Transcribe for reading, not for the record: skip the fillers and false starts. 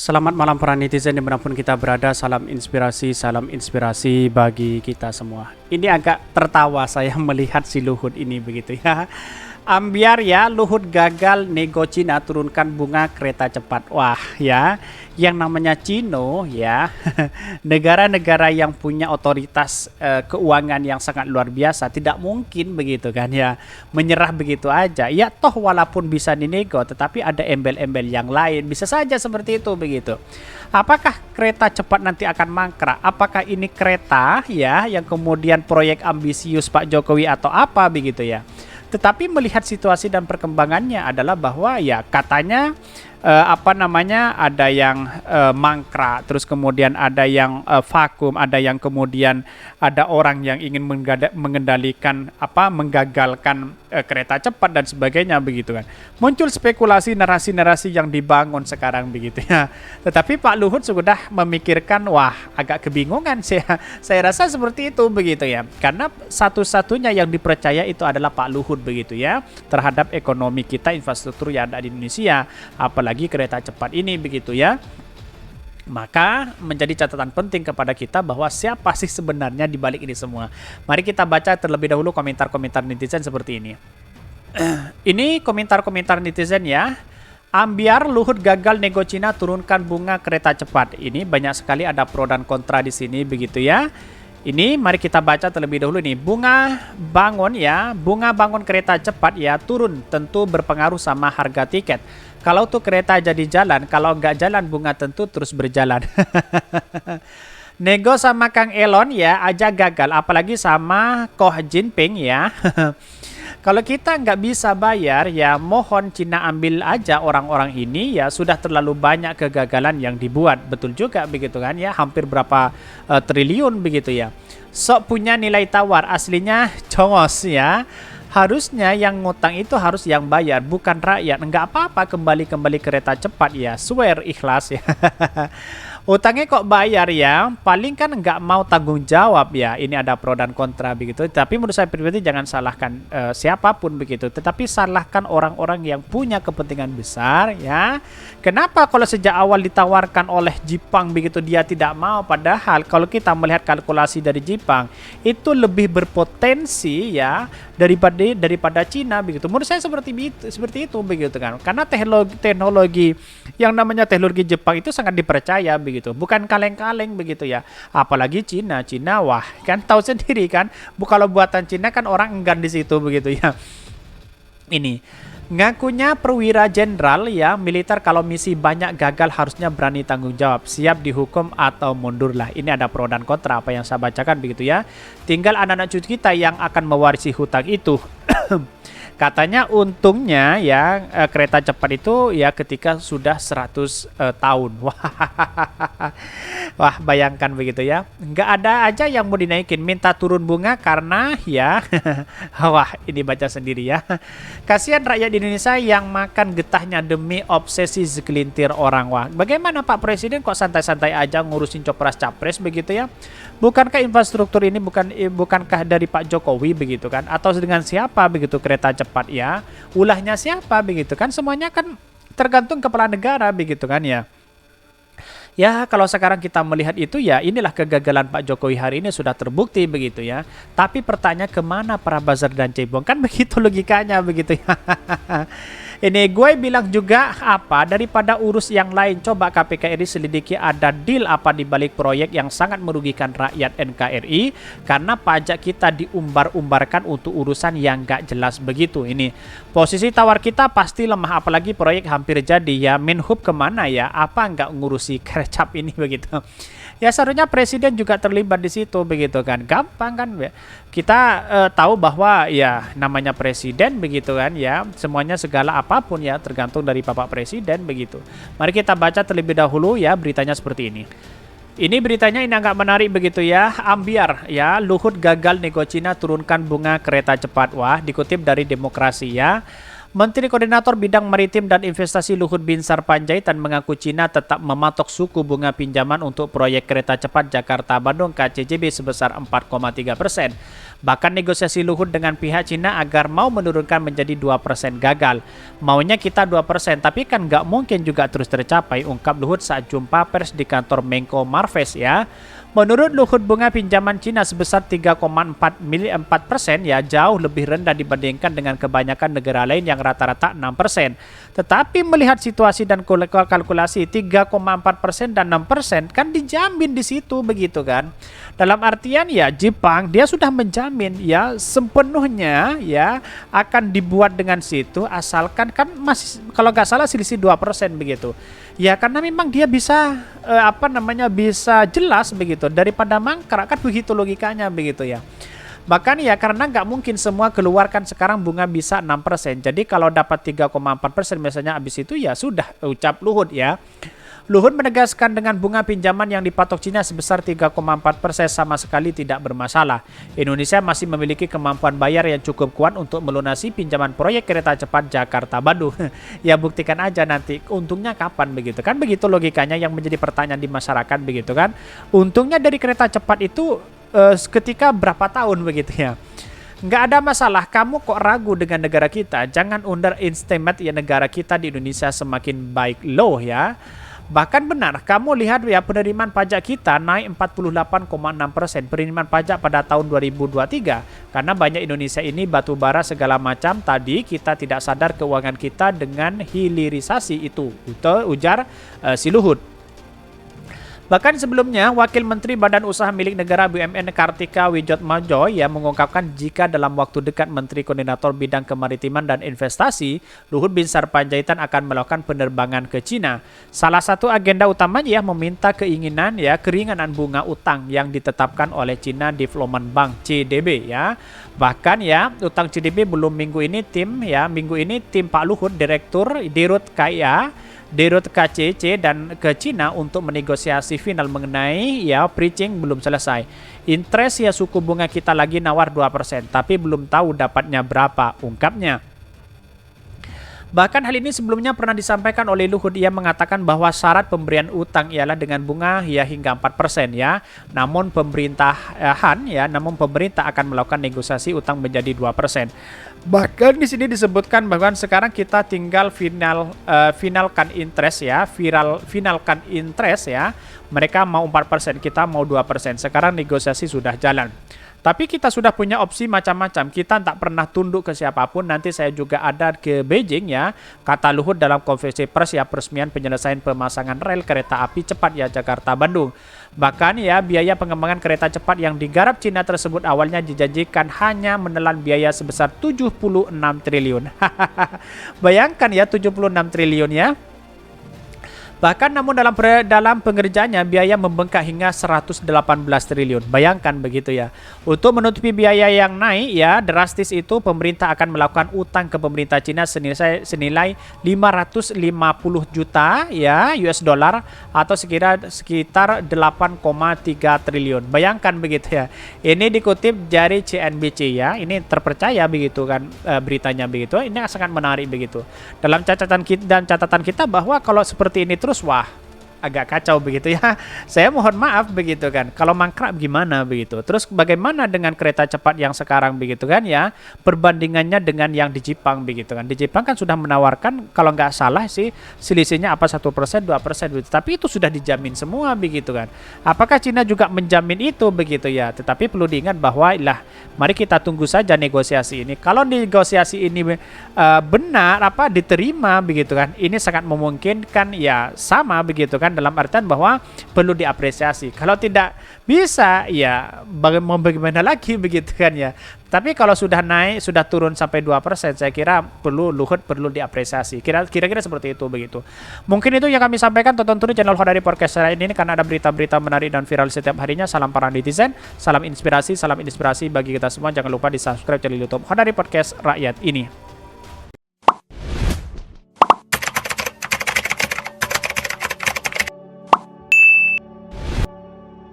Selamat malam para netizen dimanapun kita berada, salam inspirasi bagi kita semua. Ini agak tertawa saya melihat si Luhut ini begitu ya. Ambiar ya, Luhut gagal nego Cina turunkan bunga kereta cepat. Wah ya, yang namanya Cino ya, negara-negara yang punya otoritas keuangan yang sangat luar biasa, tidak mungkin begitu kan ya, menyerah begitu aja. Ya toh walaupun bisa dinego, tetapi ada embel-embel yang lain, bisa saja seperti itu begitu. Apakah kereta cepat nanti akan mangkrak? Apakah ini kereta ya, yang kemudian proyek ambisius Pak Jokowi atau apa begitu ya? Tetapi melihat situasi dan perkembangannya adalah bahwa ya katanya ada yang mangkrak, terus kemudian ada yang vakum, ada yang kemudian ada orang yang ingin mengendalikan menggagalkan kereta cepat dan sebagainya begitu kan. Muncul spekulasi narasi-narasi yang dibangun sekarang begitu ya. Tetapi Pak Luhut sudah memikirkan, wah agak kebingungan saya rasa seperti itu begitu ya. Karena satu-satunya yang dipercaya itu adalah Pak Luhut begitu ya, terhadap ekonomi kita, infrastruktur yang ada di Indonesia, apalagi kereta cepat ini begitu ya. Maka menjadi catatan penting kepada kita bahwa siapa sih sebenarnya di balik ini semua. Mari kita baca terlebih dahulu komentar-komentar netizen seperti ini. Ini komentar-komentar netizen ya. Ambiar Luhut gagal nego Cina turunkan bunga kereta cepat. Ini banyak sekali ada pro dan kontra di sini begitu ya. Ini mari kita baca terlebih dahulu nih. Bunga bangun kereta cepat ya turun, tentu berpengaruh sama harga tiket. Kalau tuh kereta jadi jalan, kalau nggak jalan bunga tentu terus berjalan. Nego sama Kang Elon ya aja gagal, apalagi sama Koh Jinping ya. Kalau kita nggak bisa bayar ya mohon Cina ambil aja orang-orang ini ya, sudah terlalu banyak kegagalan yang dibuat. Betul juga begitu kan ya, hampir berapa triliun begitu ya. Sok punya nilai tawar, aslinya congos ya. Harusnya yang ngutang itu harus yang bayar, bukan rakyat. Nggak apa-apa kembali kereta cepat ya, swear ikhlas ya. Utangnya kok bayar ya, paling kan nggak mau tanggung jawab ya. Ini ada pro dan kontra begitu. Tapi menurut saya pribadi jangan salahkan siapapun begitu, tetapi salahkan orang-orang yang punya kepentingan besar ya. Kenapa kalau sejak awal ditawarkan oleh Jepang begitu dia tidak mau, padahal kalau kita melihat kalkulasi dari Jepang itu lebih berpotensi ya daripada Cina begitu. Menurut saya seperti itu begitu kan. Karena teknologi yang namanya teknologi Jepang itu sangat dipercaya begitu, bukan kaleng-kaleng begitu ya. Apalagi Cina wah kan tahu sendiri kan, kalau buatan Cina kan orang enggan di situ begitu ya. Ini ngakunya perwira jenderal ya militer, kalau misi banyak gagal harusnya berani tanggung jawab, siap dihukum atau mundurlah. Ini ada pro dan kontra apa yang saya bacakan begitu ya. Tinggal anak-anak cucu kita yang akan mewarisi hutang itu. Katanya untungnya ya kereta cepat itu ya ketika sudah 100 tahun. Wah bayangkan begitu ya. Nggak ada aja yang mau dinaikin, minta turun bunga karena ya. Wah ini baca sendiri ya. Kasihan rakyat di Indonesia yang makan getahnya demi obsesi segelintir orang. Wah bagaimana Pak Presiden kok santai-santai aja ngurusin capres-capres begitu ya. Bukankah infrastruktur ini bukankah dari Pak Jokowi begitu kan? Atau dengan siapa begitu kereta cepat ya? Ulahnya siapa begitu kan? Semuanya kan tergantung kepala negara begitu kan ya. Ya kalau sekarang kita melihat itu ya inilah kegagalan Pak Jokowi hari ini sudah terbukti begitu ya. Tapi pertanyaan kemana para buzzer dan cebong, kan begitu logikanya begitu ya. Ini gue bilang juga daripada urus yang lain, coba KPK RI selidiki ada deal apa di balik proyek yang sangat merugikan rakyat NKRI karena pajak kita diumbar-umbarkan untuk urusan yang gak jelas begitu. Ini posisi tawar kita pasti lemah, apalagi proyek hampir jadi ya. Menhub kemana ya, apa nggak ngurusi krecap ini begitu. Ya seharusnya presiden juga terlibat di situ begitu kan, gampang kan ya. Kita tahu bahwa ya namanya presiden begitu kan ya, semuanya segala apapun ya tergantung dari Bapak Presiden begitu. Mari kita baca terlebih dahulu ya beritanya seperti ini. Ini beritanya ini agak menarik begitu ya. Ambiar ya, Luhut gagal nego Cina turunkan bunga kereta cepat. Wah dikutip dari Demokrasi ya. Menteri Koordinator Bidang Maritim dan Investasi Luhut Binsar Panjaitan mengaku Cina tetap mematok suku bunga pinjaman untuk proyek kereta cepat Jakarta-Bandung KCJB sebesar 4,3%. Bahkan negosiasi Luhut dengan pihak Cina agar mau menurunkan menjadi 2% gagal. Maunya kita 2%, tapi kan nggak mungkin juga terus tercapai, ungkap Luhut saat jumpa pers di kantor Menko Marves ya. Menurut Luhut, bunga pinjaman Cina sebesar 3,4% ya jauh lebih rendah dibandingkan dengan kebanyakan negara lain yang rata-rata 6%. Tetapi melihat situasi dan kalkulasi 3,4% dan 6% kan dijamin di situ begitu kan. Dalam artian ya Jepang dia sudah menjamin ya sepenuhnya ya akan dibuat dengan situ asalkan kan masih kalau nggak salah selisih 2% begitu. Ya karena memang dia bisa bisa jelas begitu daripada mangkrak kan begitu logikanya begitu ya. Bahkan ya karena nggak mungkin semua keluarkan sekarang bunga bisa 6%. Jadi kalau dapat 3,4% misalnya habis itu ya sudah ucap Luhut ya. Luhut menegaskan dengan bunga pinjaman yang dipatok Cina sebesar 3,4% sama sekali tidak bermasalah. Indonesia masih memiliki kemampuan bayar yang cukup kuat untuk melunasi pinjaman proyek kereta cepat Jakarta-Bandung. Ya buktikan aja nanti untungnya kapan begitu kan. Begitu logikanya yang menjadi pertanyaan di masyarakat begitu kan. Untungnya dari kereta cepat itu ketika berapa tahun begitu ya. Nggak ada masalah, kamu kok ragu dengan negara kita. Jangan underestimate ya negara kita di Indonesia semakin baik loh ya. Bahkan benar, kamu lihat ya penerimaan pajak kita naik 48,6%. Penerimaan pajak pada tahun 2023. Karena banyak Indonesia ini batu bara segala macam. Tadi kita tidak sadar keuangan kita dengan hilirisasi itu. Ujar si Luhut. Bahkan sebelumnya, Wakil Menteri Badan Usaha Milik Negara BUMN Kartika Wijatmoko yang mengungkapkan jika dalam waktu dekat Menteri Koordinator Bidang Kemaritiman dan Investasi Luhut Binsar Panjaitan akan melakukan penerbangan ke Cina. Salah satu agenda utamanya meminta keringanan bunga utang yang ditetapkan oleh China Development Bank CDB ya. Bahkan ya utang CDB belum minggu ini tim Pak Luhut Direktur Dirut KCC dan ke Cina untuk menegosiasi final mengenai bridging belum selesai. Interest ya suku bunga kita lagi nawar 2%, tapi belum tahu dapatnya berapa, ungkapnya. Bahkan hal ini sebelumnya pernah disampaikan oleh Luhut. Ia mengatakan bahwa syarat pemberian utang ialah dengan bunga hingga 4% ya. Namun pemerintah akan melakukan negosiasi utang menjadi 2%. Bahkan di sini disebutkan bahwa sekarang kita tinggal finalkan interest ya, finalkan interest ya. Mereka mau 4%, kita mau 2%. Sekarang negosiasi sudah jalan. Tapi kita sudah punya opsi macam-macam. Kita tak pernah tunduk ke siapapun. Nanti saya juga ada ke Beijing ya. Kata Luhut dalam konferensi pers ya peresmian penyelesaian pemasangan rel kereta api cepat ya Jakarta-Bandung. Bahkan ya biaya pengembangan kereta cepat yang digarap Cina tersebut awalnya dijanjikan hanya menelan biaya sebesar 76 triliun. Bayangkan ya 76 triliun ya. Bahkan namun dalam pengerjaannya biaya membengkak hingga 118 triliun. Bayangkan begitu ya. Untuk menutupi biaya yang naik ya drastis itu pemerintah akan melakukan utang ke pemerintah Cina senilai 550 juta ya US dollar atau sekitar 8,3 triliun. Bayangkan begitu ya. Ini dikutip dari CNBC ya. Ini terpercaya begitu kan beritanya begitu. Ini sangat menarik begitu. Dalam catatan kita bahwa kalau seperti ini terus wah agak kacau begitu ya. Saya mohon maaf begitu kan. Kalau mangkrak gimana begitu. Terus bagaimana dengan kereta cepat yang sekarang begitu kan ya. Perbandingannya dengan yang di Jepang begitu kan. Di Jepang kan sudah menawarkan kalau nggak salah sih selisihnya apa 1%, 2% begitu. Tapi itu sudah dijamin semua begitu kan. Apakah Cina juga menjamin itu begitu ya. Tetapi perlu diingat bahwa mari kita tunggu saja negosiasi ini. Kalau negosiasi ini benar diterima begitu kan. Ini sangat memungkinkan ya sama begitu kan. Dalam artian bahwa perlu diapresiasi. Kalau tidak bisa ya bagaimana lagi begitu kan ya. Tapi kalau sudah naik, sudah turun sampai 2%, saya kira Luhut perlu diapresiasi. Kira-kira seperti itu begitu. Mungkin itu yang kami sampaikan. Tonton terus channel Hodari Podcast ini karena ada berita-berita menarik dan viral setiap harinya. Salam para netizen, salam inspirasi bagi kita semua. Jangan lupa di subscribe channel YouTube Hodari Podcast Rakyat ini.